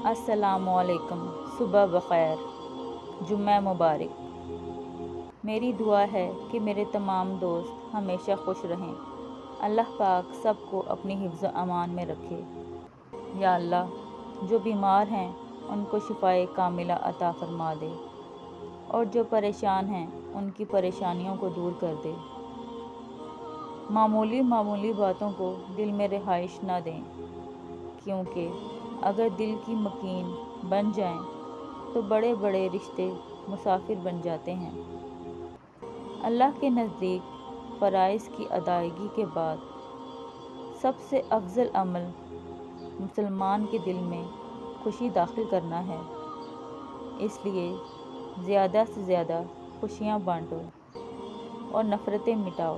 السلام علیکم، صبح بخیر، جمعہ مبارک۔ میری دعا ہے کہ میرے تمام دوست ہمیشہ خوش رہیں۔ اللہ پاک سب کو اپنی حفظ و امان میں رکھے۔ یا اللہ، جو بیمار ہیں ان کو شفائے کاملہ عطا فرما دے، اور جو پریشان ہیں ان کی پریشانیوں کو دور کر دے۔ معمولی باتوں کو دل میں رہائش نہ دیں، کیونکہ اگر دل کی مکین بن جائیں تو بڑے بڑے رشتے مسافر بن جاتے ہیں۔ اللہ کے نزدیک فرائض کی ادائیگی کے بعد سب سے افضل عمل مسلمان کے دل میں خوشی داخل کرنا ہے۔ اس لیے زیادہ سے زیادہ خوشیاں بانٹو اور نفرتیں مٹاؤ۔